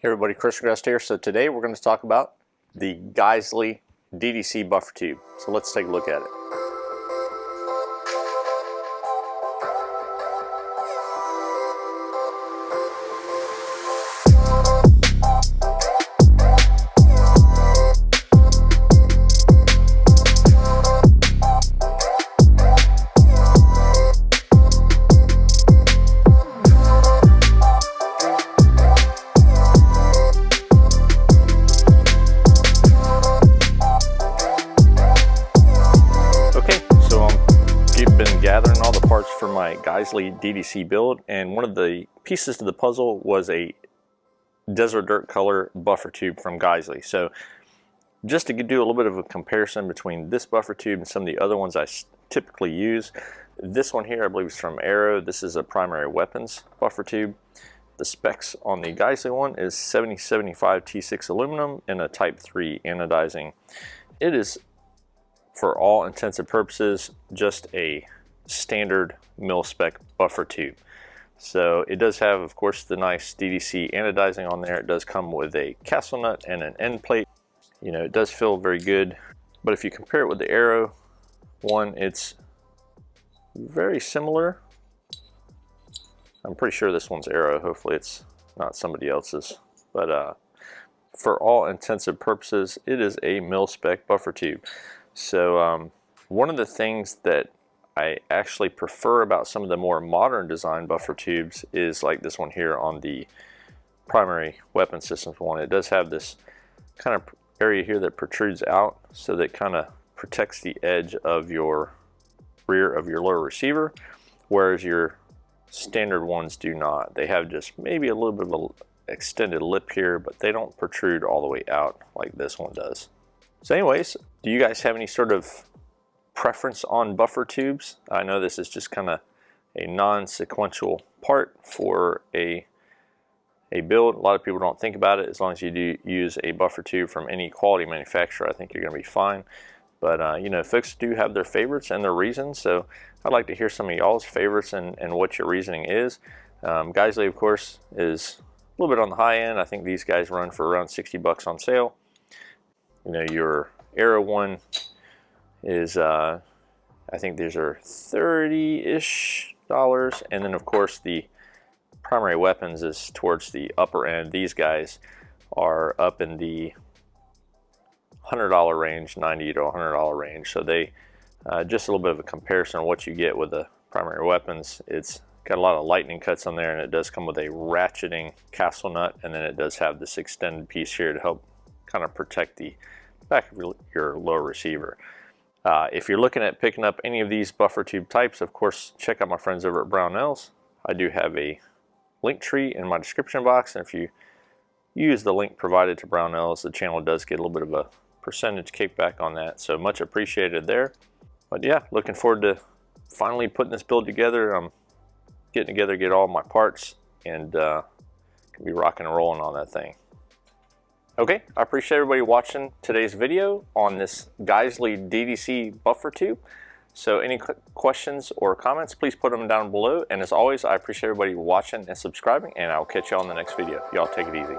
Hey everybody, Chris Grest here. So today we're going to talk about the Geissele DDC buffer tube. So let's take a look at it. Been gathering all the parts for my Geissele DDC build, and one of the pieces to the puzzle was a desert dirt color buffer tube from Geissele. So just to do a little bit of a comparison between this buffer tube and some of the other ones I typically use, this one here I believe is from Arrow. This is a primary weapons buffer tube. The specs on the Geissele one is 7075 T6 aluminum and a type 3 anodizing. It is, for all intents and purposes, just a standard mil-spec buffer tube. So it does have, of course, the nice DDC anodizing on there. It does come with a castle nut and an end plate. You know, it does feel very good. But if you compare it with the Arrow one, it's very similar. I'm pretty sure this one's Arrow. Hopefully it's not somebody else's. But for all intents and purposes, it is a mil-spec buffer tube. So one of the things that I actually prefer about some of the more modern design buffer tubes is like this one here on the primary weapon systems one. It does have this kind of area here that protrudes out, so that kind of protects the edge of your rear of your lower receiver, whereas your standard ones do not. They have just maybe a little bit of an extended lip here, but they don't protrude all the way out like this one does. So anyways, do you guys have any sort of preference on buffer tubes? I know this is just kind of a non-sequential part for a build. A lot of people don't think about it. As long as you do use a buffer tube from any quality manufacturer, I think you're going to be fine. But you know, folks do have their favorites and their reasons, so I'd like to hear some of y'all's favorites and what your reasoning is. Geissele, of course, is a little bit on the high end. I think these guys run for around 60 bucks on sale. You know, your Arrow one is, I think these are $30-ish, and then of course the primary weapons is towards the upper end. These guys are up in the $100 range, $90 to $100 range. So they, just a little bit of a comparison on what you get with the primary weapons. It's got a lot of lightning cuts on there, and it does come with a ratcheting castle nut, and then it does have this extended piece here to help kind of protect the back of your lower receiver. If you're looking at picking up any of these buffer tube types, of course, check out my friends over at Brownells. I do have a link tree in my description box, and if you use the link provided to Brownells, the channel does get a little bit of a percentage kickback on that, so much appreciated there. But yeah, looking forward to finally putting this build together. I'm getting together, get all my parts, and can be rocking and rolling on that thing. Okay, I appreciate everybody watching today's video on this Geissele DDC buffer tube. So any questions or comments, please put them down below. And as always, I appreciate everybody watching and subscribing, and I'll catch you on the next video. Y'all take it easy.